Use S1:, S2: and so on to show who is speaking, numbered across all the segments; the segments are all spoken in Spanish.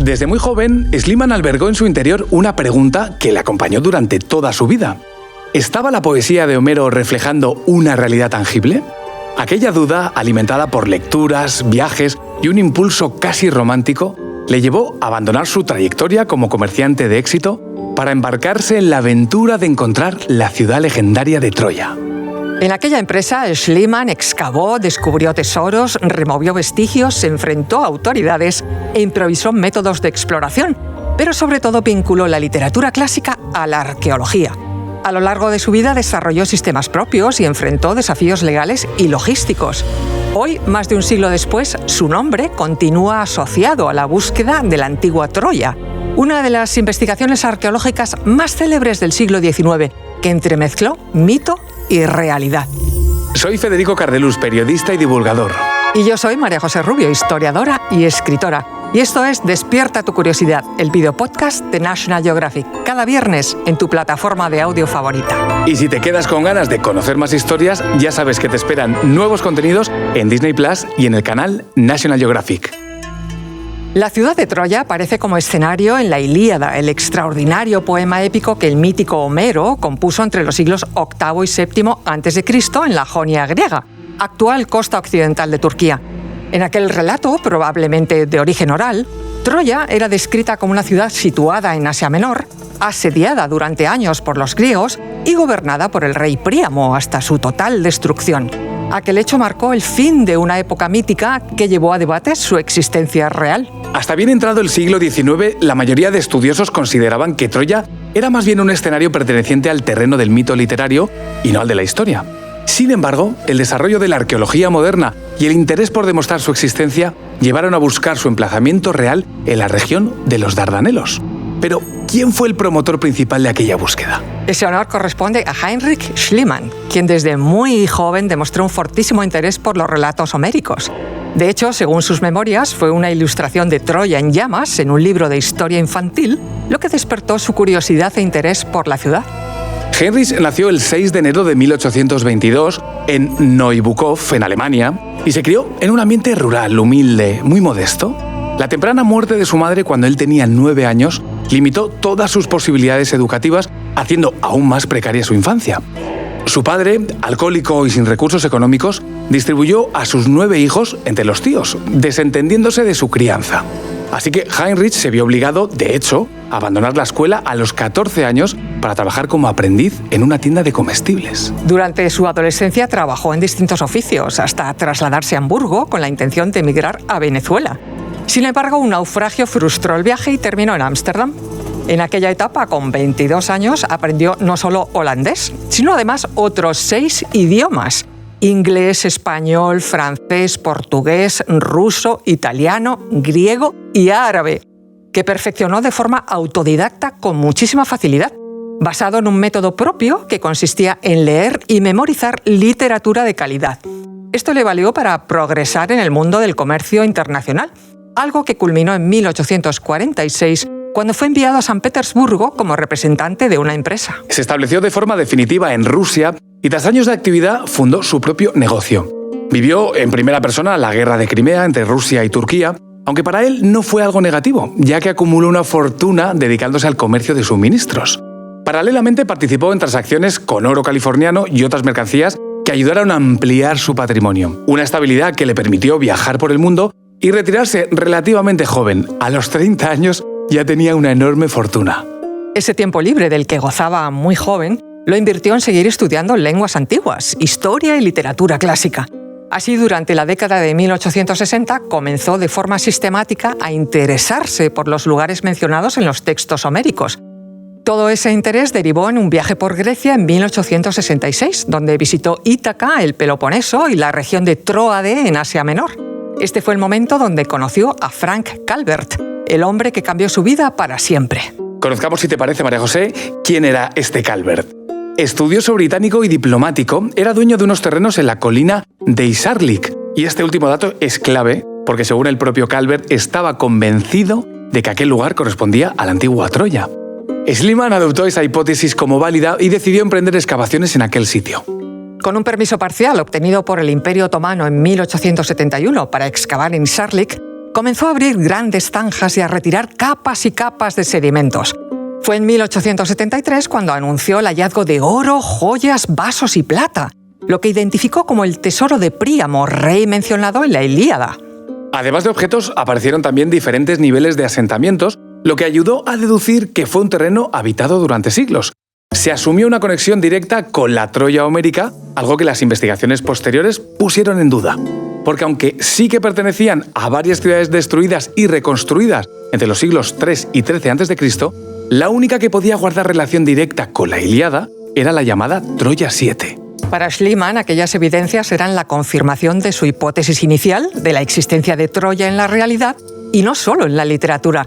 S1: Desde muy joven, Schliemann albergó en su interior una pregunta que le acompañó durante toda su vida. ¿Estaba la poesía de Homero reflejando una realidad tangible? Aquella duda, alimentada por lecturas, viajes y un impulso casi romántico, le llevó a abandonar su trayectoria como comerciante de éxito para embarcarse en la aventura de encontrar la ciudad legendaria de Troya.
S2: En aquella empresa, Schliemann excavó, descubrió tesoros, removió vestigios, se enfrentó a autoridades e improvisó métodos de exploración, pero sobre todo vinculó la literatura clásica a la arqueología. A lo largo de su vida desarrolló sistemas propios y enfrentó desafíos legales y logísticos. Hoy, más de un siglo después, su nombre continúa asociado a la búsqueda de la antigua Troya, una de las investigaciones arqueológicas más célebres del siglo XIX, que entremezcló mito y realidad.
S1: Soy Federico Cardelús, periodista y divulgador.
S2: Y yo soy María José Rubio, historiadora y escritora. Y esto es Despierta tu curiosidad, el videopodcast de National Geographic, cada viernes en tu plataforma de audio favorita.
S1: Y si te quedas con ganas de conocer más historias, ya sabes que te esperan nuevos contenidos en Disney Plus y en el canal National Geographic.
S2: La ciudad de Troya aparece como escenario en la Ilíada, el extraordinario poema épico que el mítico Homero compuso entre los siglos VIII y VII a.C. en la Jonia griega, actual costa occidental de Turquía. En aquel relato, probablemente de origen oral, Troya era descrita como una ciudad situada en Asia Menor, asediada durante años por los griegos y gobernada por el rey Príamo hasta su total destrucción. Aquel hecho marcó el fin de una época mítica que llevó a debate su existencia real.
S1: Hasta bien entrado el siglo XIX, la mayoría de estudiosos consideraban que Troya era más bien un escenario perteneciente al terreno del mito literario y no al de la historia. Sin embargo, el desarrollo de la arqueología moderna y el interés por demostrar su existencia llevaron a buscar su emplazamiento real en la región de los Dardanelos. Pero, ¿quién fue el promotor principal de aquella búsqueda?
S2: Ese honor corresponde a Heinrich Schliemann, quien desde muy joven demostró un fortísimo interés por los relatos homéricos. De hecho, según sus memorias, fue una ilustración de Troya en llamas en un libro de historia infantil lo que despertó su curiosidad e interés por la ciudad.
S1: Heinrich nació el 6 de enero de 1822 en Neubukov, en Alemania, y se crió en un ambiente rural, humilde, muy modesto. La temprana muerte de su madre cuando él tenía 9 años limitó todas sus posibilidades educativas, haciendo aún más precaria su infancia. Su padre, alcohólico y sin recursos económicos, distribuyó a sus 9 hijos entre los tíos, desentendiéndose de su crianza. Así que Heinrich se vio obligado, de hecho, a abandonar la escuela a los 14 años para trabajar como aprendiz en una tienda de comestibles.
S2: Durante su adolescencia trabajó en distintos oficios, hasta trasladarse a Hamburgo con la intención de emigrar a Venezuela. Sin embargo, un naufragio frustró el viaje y terminó en Ámsterdam. En aquella etapa, con 22 años, aprendió no solo holandés, sino además otros 6 idiomas: inglés, español, francés, portugués, ruso, italiano, griego y árabe, que perfeccionó de forma autodidacta con muchísima facilidad, basado en un método propio que consistía en leer y memorizar literatura de calidad. Esto le valió para progresar en el mundo del comercio internacional, algo que culminó en 1846, cuando fue enviado a San Petersburgo como representante de una empresa.
S1: Se estableció de forma definitiva en Rusia y tras años de actividad fundó su propio negocio. Vivió en primera persona la guerra de Crimea entre Rusia y Turquía, aunque para él no fue algo negativo, ya que acumuló una fortuna dedicándose al comercio de suministros. Paralelamente participó en transacciones con oro californiano y otras mercancías que ayudaron a ampliar su patrimonio. Una estabilidad que le permitió viajar por el mundo y retirarse relativamente joven. A los 30 años ya tenía una enorme fortuna.
S2: Ese tiempo libre del que gozaba muy joven lo invirtió en seguir estudiando lenguas antiguas, historia y literatura clásica. Así, durante la década de 1860, comenzó de forma sistemática a interesarse por los lugares mencionados en los textos homéricos. Todo ese interés derivó en un viaje por Grecia en 1866, donde visitó Ítaca, el Peloponeso y la región de Tróade en Asia Menor. Este fue el momento donde conoció a Frank Calvert, el hombre que cambió su vida para siempre.
S1: Conozcamos, si te parece, María José, quién era este Calvert. Estudioso británico y diplomático, era dueño de unos terrenos en la colina de Isarlik. Y este último dato es clave porque, según el propio Calvert, estaba convencido de que aquel lugar correspondía a la antigua Troya. Schliemann adoptó esa hipótesis como válida y decidió emprender excavaciones en aquel sitio.
S2: Con un permiso parcial obtenido por el Imperio Otomano en 1871 para excavar en Isarlik, comenzó a abrir grandes zanjas y a retirar capas y capas de sedimentos. Fue en 1873 cuando anunció el hallazgo de oro, joyas, vasos y plata, lo que identificó como el tesoro de Príamo, rey mencionado en la Ilíada.
S1: Además de objetos, aparecieron también diferentes niveles de asentamientos, lo que ayudó a deducir que fue un terreno habitado durante siglos. Se asumió una conexión directa con la Troya homérica, algo que las investigaciones posteriores pusieron en duda. Porque aunque sí que pertenecían a varias ciudades destruidas y reconstruidas entre los siglos III y XIII a.C., la única que podía guardar relación directa con la Ilíada era la llamada Troya 7.
S2: Para Schliemann, aquellas evidencias eran la confirmación de su hipótesis inicial de la existencia de Troya en la realidad y no solo en la literatura.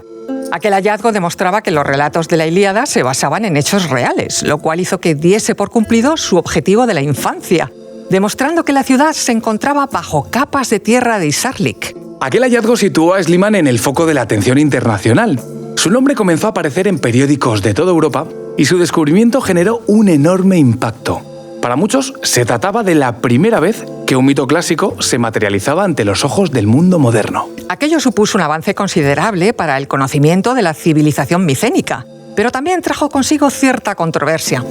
S2: Aquel hallazgo demostraba que los relatos de la Ilíada se basaban en hechos reales, lo cual hizo que diese por cumplido su objetivo de la infancia, demostrando que la ciudad se encontraba bajo capas de tierra de Isarlik.
S1: Aquel hallazgo situó a Schliemann en el foco de la atención internacional. Su nombre comenzó a aparecer en periódicos de toda Europa y su descubrimiento generó un enorme impacto. Para muchos, se trataba de la primera vez que un mito clásico se materializaba ante los ojos del mundo moderno.
S2: Aquello supuso un avance considerable para el conocimiento de la civilización micénica, pero también trajo consigo cierta controversia.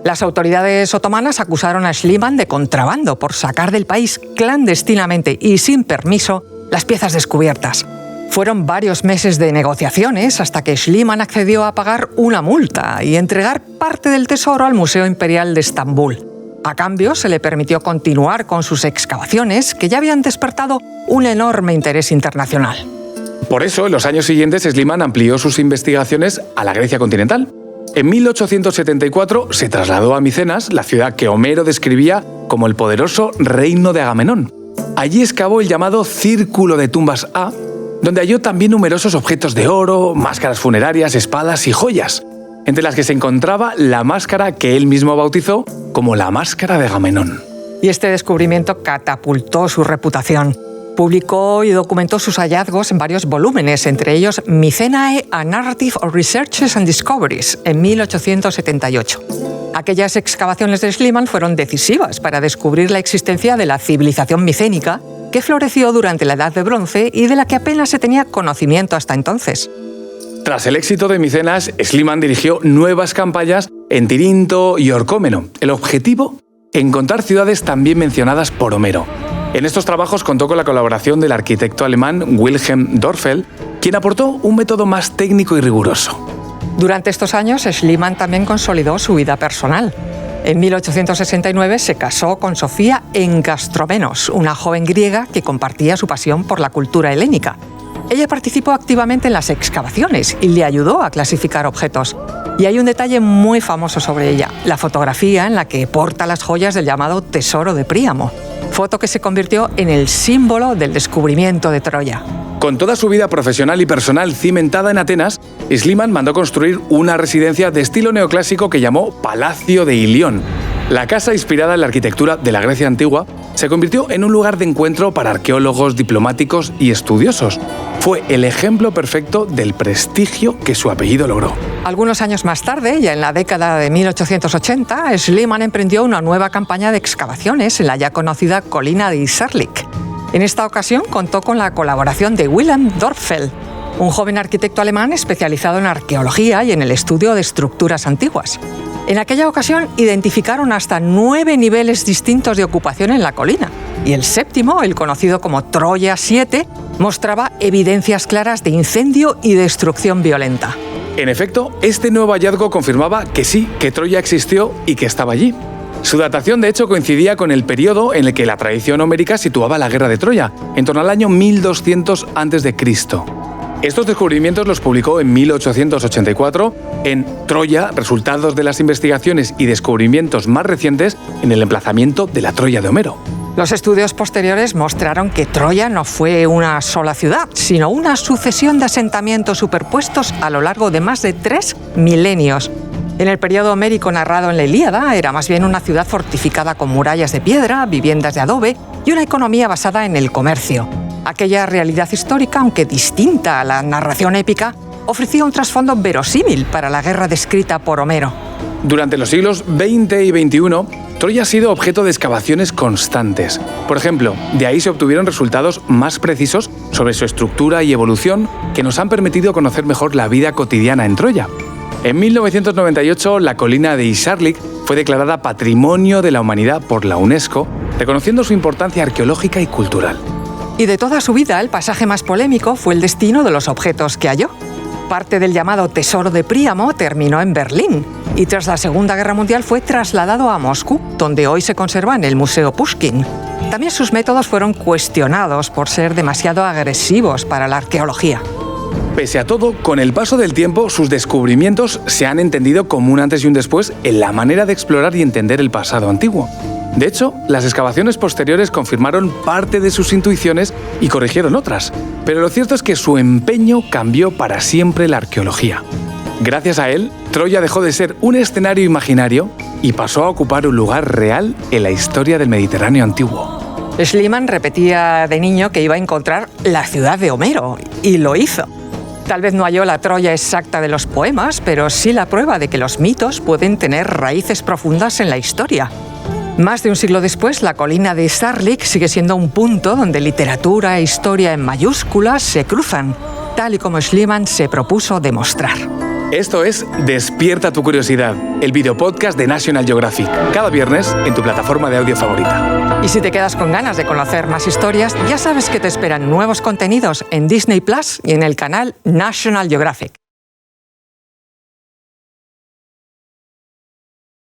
S2: Las autoridades otomanas acusaron a Schliemann de contrabando por sacar del país clandestinamente y sin permiso las piezas descubiertas. Fueron varios meses de negociaciones hasta que Schliemann accedió a pagar una multa y entregar parte del tesoro al Museo Imperial de Estambul. A cambio, se le permitió continuar con sus excavaciones, que ya habían despertado un enorme interés internacional.
S1: Por eso, en los años siguientes, Schliemann amplió sus investigaciones a la Grecia continental. En 1874 se trasladó a Micenas, la ciudad que Homero describía como el poderoso reino de Agamenón. Allí excavó el llamado Círculo de Tumbas A, donde halló también numerosos objetos de oro, máscaras funerarias, espadas y joyas, entre las que se encontraba la máscara que él mismo bautizó como la máscara de Agamenón.
S2: Y este descubrimiento catapultó su reputación. Publicó y documentó sus hallazgos en varios volúmenes, entre ellos Mycenae, A Narrative of Researches and Discoveries, en 1878. Aquellas excavaciones de Schliemann fueron decisivas para descubrir la existencia de la civilización micénica, que floreció durante la Edad de Bronce y de la que apenas se tenía conocimiento hasta entonces.
S1: Tras el éxito de Micenas, Schliemann dirigió nuevas campañas en Tirinto y Orcómeno. El objetivo, encontrar ciudades también mencionadas por Homero. En estos trabajos contó con la colaboración del arquitecto alemán Wilhelm Dörpfel, quien aportó un método más técnico y riguroso.
S2: Durante estos años, Schliemann también consolidó su vida personal. En 1869 se casó con Sofía Engastromenos, una joven griega que compartía su pasión por la cultura helénica. Ella participó activamente en las excavaciones y le ayudó a clasificar objetos. Y hay un detalle muy famoso sobre ella, la fotografía en la que porta las joyas del llamado Tesoro de Príamo, foto que se convirtió en el símbolo del descubrimiento de Troya.
S1: Con toda su vida profesional y personal cimentada en Atenas, Schliemann mandó construir una residencia de estilo neoclásico que llamó Palacio de Ilión. La casa, inspirada en la arquitectura de la Grecia antigua, se convirtió en un lugar de encuentro para arqueólogos, diplomáticos y estudiosos. Fue el ejemplo perfecto del prestigio que su apellido logró.
S2: Algunos años más tarde, ya en la década de 1880, Schliemann emprendió una nueva campaña de excavaciones en la ya conocida colina de Isarlik. En esta ocasión contó con la colaboración de Wilhelm Dörpfel, un joven arquitecto alemán especializado en arqueología y en el estudio de estructuras antiguas. En aquella ocasión identificaron hasta 9 niveles distintos de ocupación en la colina, y el séptimo, el conocido como Troya 7, mostraba evidencias claras de incendio y destrucción violenta.
S1: En efecto, este nuevo hallazgo confirmaba que sí, que Troya existió y que estaba allí. Su datación, de hecho, coincidía con el periodo en el que la tradición homérica situaba la guerra de Troya, en torno al año 1200 a.C. Estos descubrimientos los publicó en 1884 en Troya, resultados de las investigaciones y descubrimientos más recientes en el emplazamiento de la Troya de Homero.
S2: Los estudios posteriores mostraron que Troya no fue una sola ciudad, sino una sucesión de asentamientos superpuestos a lo largo de más de 3 milenios. En el periodo homérico narrado en la Ilíada, era más bien una ciudad fortificada con murallas de piedra, viviendas de adobe y una economía basada en el comercio. Aquella realidad histórica, aunque distinta a la narración épica, ofrecía un trasfondo verosímil para la guerra descrita por Homero.
S1: Durante los siglos XX y XXI, Troya ha sido objeto de excavaciones constantes. Por ejemplo, de ahí se obtuvieron resultados más precisos sobre sobre su estructura y evolución que nos han permitido conocer mejor la vida cotidiana en Troya. En 1998, la colina de Isarlik fue declarada Patrimonio de la Humanidad por la UNESCO, reconociendo su importancia arqueológica y cultural.
S2: Y de toda su vida, el pasaje más polémico fue el destino de los objetos que halló. Parte del llamado Tesoro de Príamo terminó en Berlín y tras la Segunda Guerra Mundial fue trasladado a Moscú, donde hoy se conserva en el Museo Pushkin. También sus métodos fueron cuestionados por ser demasiado agresivos para la arqueología.
S1: Pese a todo, con el paso del tiempo, sus descubrimientos se han entendido como un antes y un después en la manera de explorar y entender el pasado antiguo. De hecho, las excavaciones posteriores confirmaron parte de sus intuiciones y corrigieron otras, pero lo cierto es que su empeño cambió para siempre la arqueología. Gracias a él, Troya dejó de ser un escenario imaginario y pasó a ocupar un lugar real en la historia del Mediterráneo antiguo.
S2: Schliemann repetía de niño que iba a encontrar la ciudad de Homero, y lo hizo. Tal vez no halló la Troya exacta de los poemas, pero sí la prueba de que los mitos pueden tener raíces profundas en la historia. Más de un siglo después, la colina de Isarlik sigue siendo un punto donde literatura e historia en mayúsculas se cruzan, tal y como Schliemann se propuso demostrar.
S1: Esto es Despierta tu curiosidad, el videopodcast de National Geographic, cada viernes en tu plataforma de audio favorita.
S2: Y si te quedas con ganas de conocer más historias, ya sabes que te esperan nuevos contenidos en Disney Plus y en el canal National Geographic.